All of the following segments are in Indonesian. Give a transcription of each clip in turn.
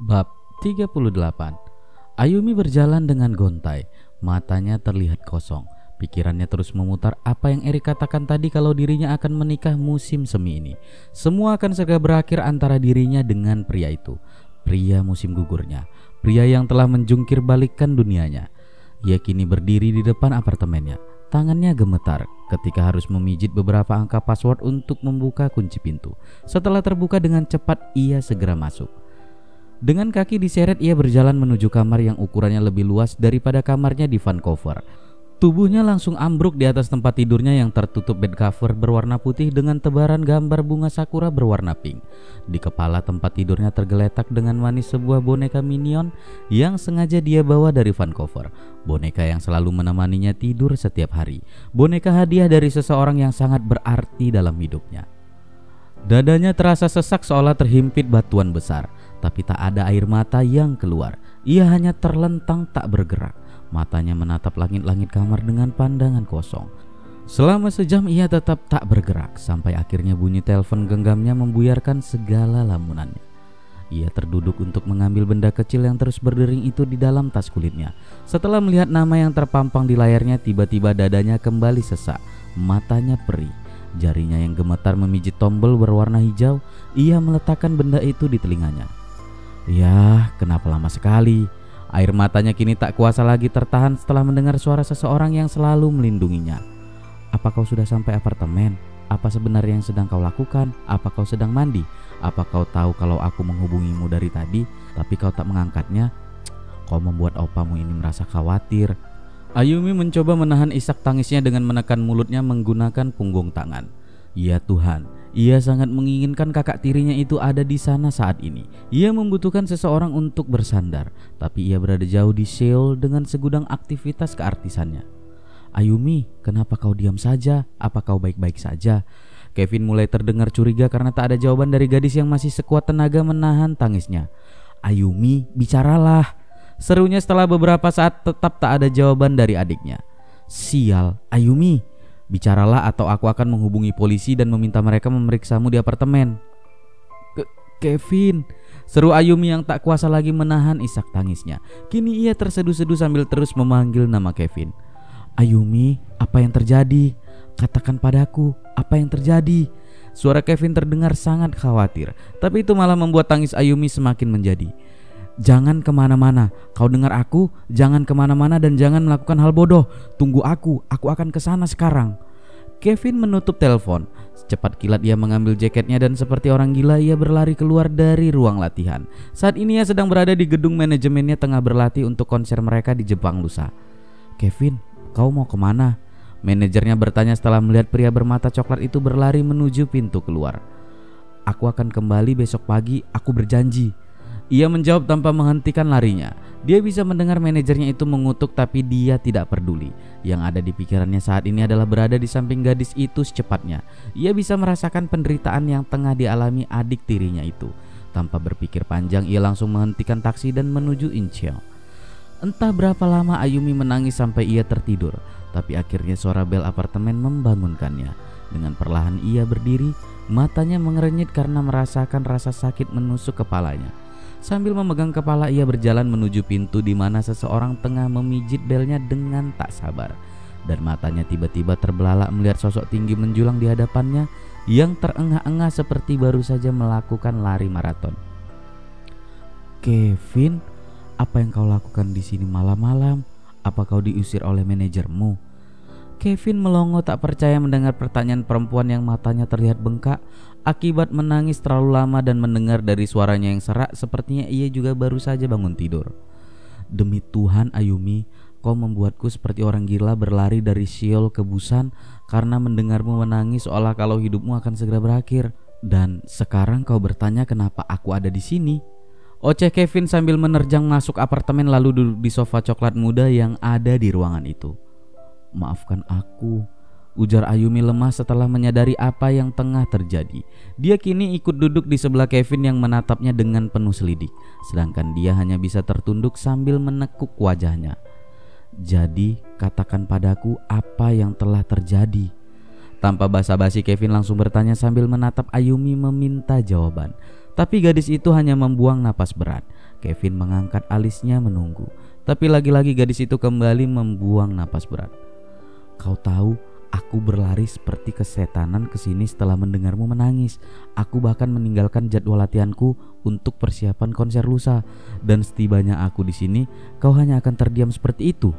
Bab 38. Ayumi berjalan dengan gontai, matanya terlihat kosong. Pikirannya terus memutar apa yang Eri katakan tadi kalau dirinya akan menikah musim semi ini. Semua akan segera berakhir antara dirinya dengan pria itu. Pria musim gugurnya, pria yang telah menjungkir balikkan dunianya. Ia kini berdiri di depan apartemennya. Tangannya gemetar ketika harus memijit beberapa angka password untuk membuka kunci pintu. Setelah terbuka dengan cepat, ia segera masuk. Dengan kaki diseret ia berjalan menuju kamar yang ukurannya lebih luas daripada kamarnya di Vancouver. Tubuhnya langsung ambruk di atas tempat tidurnya yang tertutup bed cover berwarna putih dengan tebaran gambar bunga sakura berwarna pink. Di kepala tempat tidurnya tergeletak dengan manis sebuah boneka minion yang sengaja dia bawa dari Vancouver. Boneka yang selalu menemaninya tidur setiap hari. Boneka hadiah dari seseorang yang sangat berarti dalam hidupnya. Dadanya terasa sesak seolah terhimpit batuan besar. Tapi tak ada air mata yang keluar. Ia hanya terlentang tak bergerak. Matanya menatap langit-langit kamar dengan pandangan kosong. Selama sejam ia tetap tak bergerak. Sampai akhirnya bunyi telepon genggamnya membuyarkan segala lamunannya. Ia terduduk untuk mengambil benda kecil yang terus berdering itu di dalam tas kulitnya. Setelah melihat nama yang terpampang di layarnya, tiba-tiba dadanya kembali sesak. Matanya perih. Jarinya yang gemetar memijit tombol berwarna hijau. Ia meletakkan benda itu di telinganya. Ya, kenapa lama sekali? Air matanya kini tak kuasa lagi tertahan setelah mendengar suara seseorang yang selalu melindunginya. Apa kau sudah sampai apartemen? Apa sebenarnya yang sedang kau lakukan? Apa kau sedang mandi? Apa kau tahu kalau aku menghubungimu dari tadi, tapi kau tak mengangkatnya? Kau membuat opamu ini merasa khawatir. Ayumi mencoba menahan isak tangisnya dengan menekan mulutnya menggunakan punggung tangan. Ya Tuhan, ia sangat menginginkan kakak tirinya itu ada di sana saat ini. Ia membutuhkan seseorang untuk bersandar, tapi ia berada jauh di Seoul dengan segudang aktivitas keartisannya. Ayumi, kenapa kau diam saja? Apa kau baik-baik saja? Kevin mulai terdengar curiga karena tak ada jawaban dari gadis yang masih sekuat tenaga menahan tangisnya. Ayumi, bicaralah, serunya setelah beberapa saat tetap tak ada jawaban dari adiknya. Sial, Ayumi, bicaralah atau aku akan menghubungi polisi dan meminta mereka memeriksamu di apartemen. Kevin, seru Ayumi yang tak kuasa lagi menahan isak tangisnya. Kini ia terseduh-seduh sambil terus memanggil nama Kevin. Ayumi, apa yang terjadi? Katakan padaku, apa yang terjadi? Suara Kevin terdengar sangat khawatir, tapi itu malah membuat tangis Ayumi semakin menjadi. Jangan kemana-mana, kau dengar aku? Jangan kemana-mana dan jangan melakukan hal bodoh. Tunggu aku akan kesana sekarang. Kevin menutup telepon. Secepat kilat ia mengambil jaketnya dan seperti orang gila ia berlari keluar dari ruang latihan. Saat ini ia sedang berada di gedung manajemennya tengah berlatih untuk konser mereka di Jepang lusa. Kevin, kau mau kemana? Manajernya bertanya setelah melihat pria bermata coklat itu berlari menuju pintu keluar. Aku akan kembali besok pagi, aku berjanji. Ia menjawab tanpa menghentikan larinya. Dia bisa mendengar manajernya itu mengutuk tapi dia tidak peduli. Yang ada di pikirannya saat ini adalah berada di samping gadis itu secepatnya. Ia bisa merasakan penderitaan yang tengah dialami adik tirinya itu. Tanpa berpikir panjang ia langsung menghentikan taksi dan menuju Incheon. Entah berapa lama Ayumi menangis sampai ia tertidur. Tapi akhirnya suara bel apartemen membangunkannya. Dengan perlahan ia berdiri, matanya mengerenyit karena merasakan rasa sakit menusuk kepalanya. Sambil memegang kepala ia berjalan menuju pintu di mana seseorang tengah memijit belnya dengan tak sabar. Dan matanya tiba-tiba terbelalak melihat sosok tinggi menjulang di hadapannya yang terengah-engah seperti baru saja melakukan lari maraton. Kevin, apa yang kau lakukan di sini malam-malam? Apa kau diusir oleh manajermu? Kevin melongo tak percaya mendengar pertanyaan perempuan yang matanya terlihat bengkak akibat menangis terlalu lama dan mendengar dari suaranya yang serak sepertinya ia juga baru saja bangun tidur. Demi Tuhan Ayumi, kau membuatku seperti orang gila berlari dari Seoul ke Busan karena mendengarmu menangis seolah kalau hidupmu akan segera berakhir. Dan sekarang kau bertanya kenapa aku ada di sini? Oceh Kevin sambil menerjang masuk apartemen lalu duduk di sofa coklat muda yang ada di ruangan itu. Maafkan aku, ujar Ayumi lemah setelah menyadari apa yang tengah terjadi. Dia kini ikut duduk di sebelah Kevin yang menatapnya dengan penuh selidik, sedangkan dia hanya bisa tertunduk sambil menekuk wajahnya. Jadi katakan padaku apa yang telah terjadi. Tanpa basa-basi Kevin langsung bertanya sambil menatap Ayumi meminta jawaban. Tapi gadis itu hanya membuang napas berat. Kevin mengangkat alisnya menunggu, tapi lagi-lagi gadis itu kembali membuang napas berat. Kau tahu, aku berlari seperti kesetanan ke sini setelah mendengarmu menangis. Aku bahkan meninggalkan jadwal latihanku untuk persiapan konser lusa. Dan setibanya aku di sini, kau hanya akan terdiam seperti itu.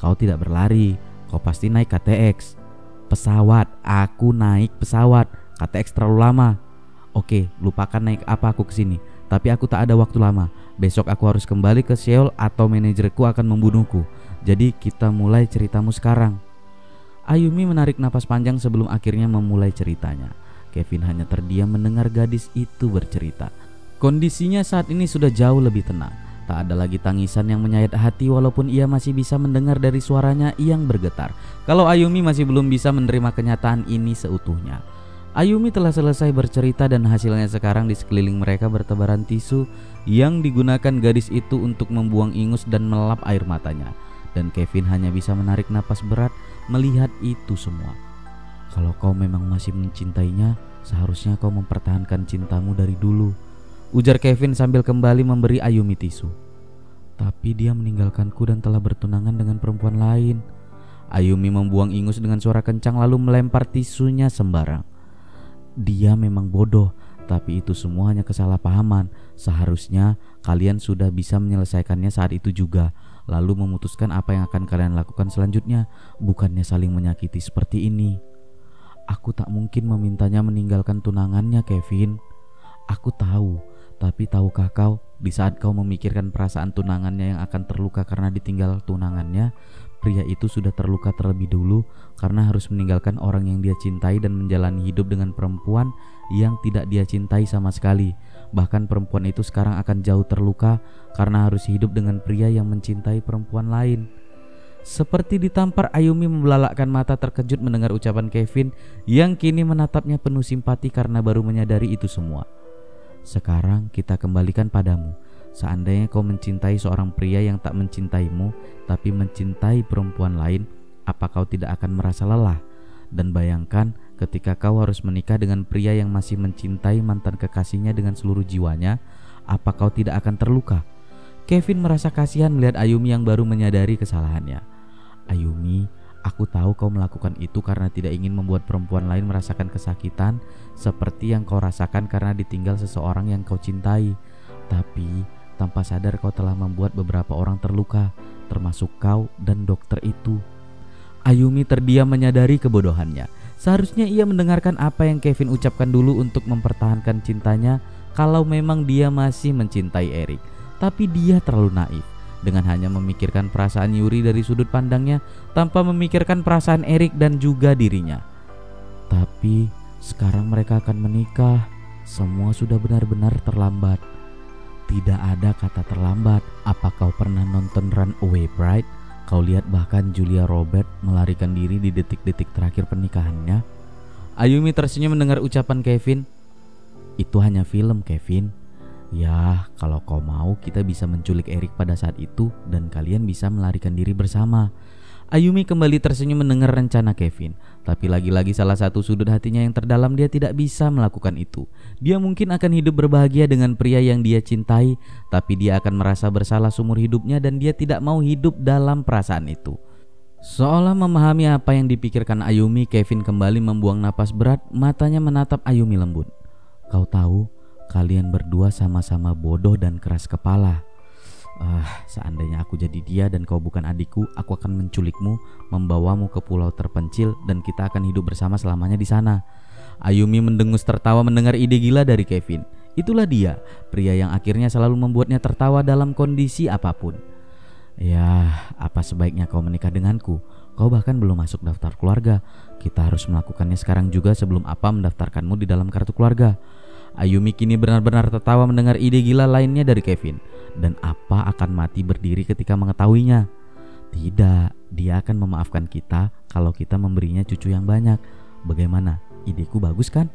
Kau tidak berlari, kau pasti naik KTX. Pesawat, aku naik pesawat. KTX terlalu lama. Oke, lupakan naik apa aku kesini. Tapi aku tak ada waktu lama. Besok aku harus kembali ke Seoul atau manajerku akan membunuhku. Jadi kita mulai ceritamu sekarang. Ayumi menarik napas panjang sebelum akhirnya memulai ceritanya. Kevin hanya terdiam mendengar gadis itu bercerita. Kondisinya saat ini sudah jauh lebih tenang. Tak ada lagi tangisan yang menyayat hati walaupun ia masih bisa mendengar dari suaranya yang bergetar. Kalau Ayumi masih belum bisa menerima kenyataan ini seutuhnya. Ayumi telah selesai bercerita dan hasilnya sekarang di sekeliling mereka bertebaran tisu yang digunakan gadis itu untuk membuang ingus dan melap air matanya. Dan Kevin hanya bisa menarik napas berat melihat itu semua. Kalau kau memang masih mencintainya, seharusnya kau mempertahankan cintamu dari dulu, ujar Kevin sambil kembali memberi Ayumi tisu. Tapi dia meninggalkanku dan telah bertunangan dengan perempuan lain. Ayumi membuang ingus dengan suara kencang lalu melempar tisunya sembarang. Dia memang bodoh, tapi itu semua hanya kesalahpahaman. Seharusnya kalian sudah bisa menyelesaikannya saat itu juga, lalu memutuskan apa yang akan kalian lakukan selanjutnya, bukannya saling menyakiti seperti ini. Aku tak mungkin memintanya meninggalkan tunangannya, Kevin. Aku tahu, tapi tahukah kau, di saat kau memikirkan perasaan tunangannya yang akan terluka karena ditinggal tunangannya, pria itu sudah terluka terlebih dulu karena harus meninggalkan orang yang dia cintai dan menjalani hidup dengan perempuan yang tidak dia cintai sama sekali. Bahkan perempuan itu sekarang akan jauh terluka karena harus hidup dengan pria yang mencintai perempuan lain. Seperti ditampar, Ayumi membelalakkan mata terkejut mendengar ucapan Kevin yang kini menatapnya penuh simpati karena baru menyadari itu semua. Sekarang kita kembalikan padamu. Seandainya kau mencintai seorang pria yang tak mencintaimu, tapi mencintai perempuan lain, apa kau tidak akan merasa lelah? Dan bayangkan ketika kau harus menikah dengan pria yang masih mencintai mantan kekasihnya dengan seluruh jiwanya, apa kau tidak akan terluka? Kevin merasa kasihan melihat Ayumi yang baru menyadari kesalahannya. Ayumi, aku tahu kau melakukan itu karena tidak ingin membuat perempuan lain merasakan kesakitan seperti yang kau rasakan karena ditinggal seseorang yang kau cintai. Tapi tanpa sadar kau telah membuat beberapa orang terluka, termasuk kau dan dokter itu. Ayumi terdiam menyadari kebodohannya. Seharusnya ia mendengarkan apa yang Kevin ucapkan dulu untuk mempertahankan cintanya kalau memang dia masih mencintai Erik. Tapi dia terlalu naif dengan hanya memikirkan perasaan Yuri dari sudut pandangnya tanpa memikirkan perasaan Erik dan juga dirinya. Tapi sekarang mereka akan menikah. Semua sudah benar-benar terlambat. Tidak ada kata terlambat. Apa kau pernah nonton Runaway Bride? Kau lihat bahkan Julia Roberts melarikan diri di detik-detik terakhir pernikahannya. Ayumi tersenyum mendengar ucapan Kevin. Itu hanya film, Kevin. Ya, kalau kau mau kita bisa menculik Erik pada saat itu dan kalian bisa melarikan diri bersama. Ayumi kembali tersenyum mendengar rencana Kevin. Tapi lagi-lagi salah satu sudut hatinya yang terdalam dia tidak bisa melakukan itu. Dia mungkin akan hidup berbahagia dengan pria yang dia cintai, tapi dia akan merasa bersalah seumur hidupnya dan dia tidak mau hidup dalam perasaan itu. Seolah memahami apa yang dipikirkan Ayumi, Kevin kembali membuang napas berat, matanya menatap Ayumi lembut. Kau tahu, kalian berdua sama-sama bodoh dan keras kepala. Seandainya aku jadi dia dan kau bukan adikku, aku akan menculikmu, membawamu ke pulau terpencil dan kita akan hidup bersama selamanya di sana. Ayumi mendengus tertawa mendengar ide gila dari Kevin. Itulah dia, pria yang akhirnya selalu membuatnya tertawa dalam kondisi apapun. Ya, apa sebaiknya kau menikah denganku? Kau bahkan belum masuk daftar keluarga. Kita harus melakukannya sekarang juga sebelum apa mendaftarkanmu di dalam kartu keluarga. Ayumi kini benar-benar tertawa mendengar ide gila lainnya dari Kevin. Dan apa akan mati berdiri ketika mengetahuinya? Tidak, dia akan memaafkan kita kalau kita memberinya cucu yang banyak. Bagaimana? Ideku bagus kan?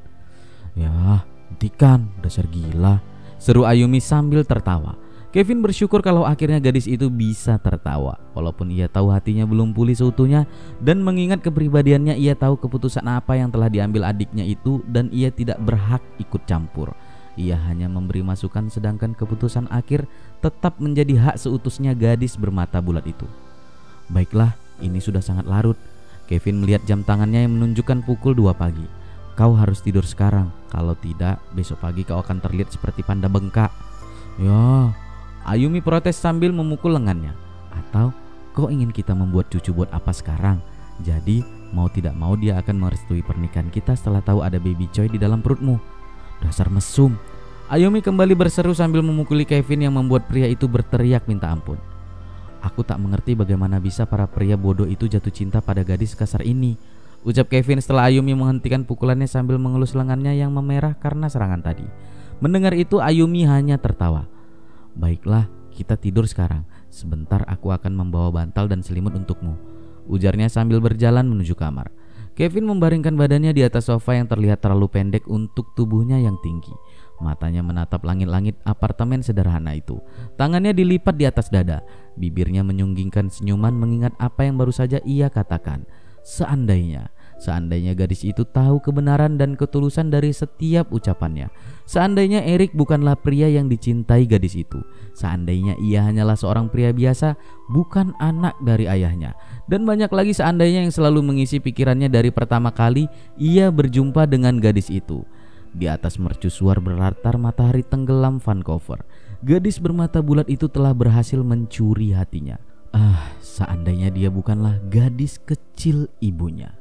Ya, hentikan, dasar gila, seru Ayumi sambil tertawa. Kevin bersyukur kalau akhirnya gadis itu bisa tertawa. Walaupun ia tahu hatinya belum pulih seutuhnya dan mengingat kepribadiannya, ia tahu keputusan apa yang telah diambil adiknya itu dan ia tidak berhak ikut campur. Ia hanya memberi masukan, sedangkan keputusan akhir tetap menjadi hak seutusnya gadis bermata bulat itu. Baiklah, ini sudah sangat larut. Kevin melihat jam tangannya yang menunjukkan pukul 2 pagi. Kau harus tidur sekarang, kalau tidak besok pagi kau akan terlihat seperti panda bengkak. Ya, Ayumi protes sambil memukul lengannya. Atau kau ingin kita membuat cucu buat apa sekarang? Jadi mau tidak mau dia akan merestui pernikahan kita setelah tahu ada baby Choi di dalam perutmu. Dasar mesum. Ayumi kembali berseru sambil memukuli Kevin yang membuat pria itu berteriak minta ampun. Aku tak mengerti bagaimana bisa para pria bodoh itu jatuh cinta pada gadis kasar ini, ucap Kevin setelah Ayumi menghentikan pukulannya sambil mengelus lengannya yang memerah karena serangan tadi. Mendengar itu Ayumi hanya tertawa. Baiklah, kita tidur sekarang. Sebentar aku akan membawa bantal dan selimut untukmu, ujarnya sambil berjalan menuju kamar. Kevin membaringkan badannya di atas sofa yang terlihat terlalu pendek untuk tubuhnya yang tinggi. Matanya menatap langit-langit apartemen sederhana itu. Tangannya dilipat di atas dada. Bibirnya menyunggingkan senyuman mengingat apa yang baru saja ia katakan. Seandainya gadis itu tahu kebenaran dan ketulusan dari setiap ucapannya. Seandainya Erik bukanlah pria yang dicintai gadis itu. Seandainya ia hanyalah seorang pria biasa, bukan anak dari ayahnya. Dan banyak lagi seandainya yang selalu mengisi pikirannya dari pertama kali ia berjumpa dengan gadis itu. Di atas mercusuar berlatar matahari tenggelam Vancouver, gadis bermata bulat itu telah berhasil mencuri hatinya. Seandainya dia bukanlah gadis kecil ibunya.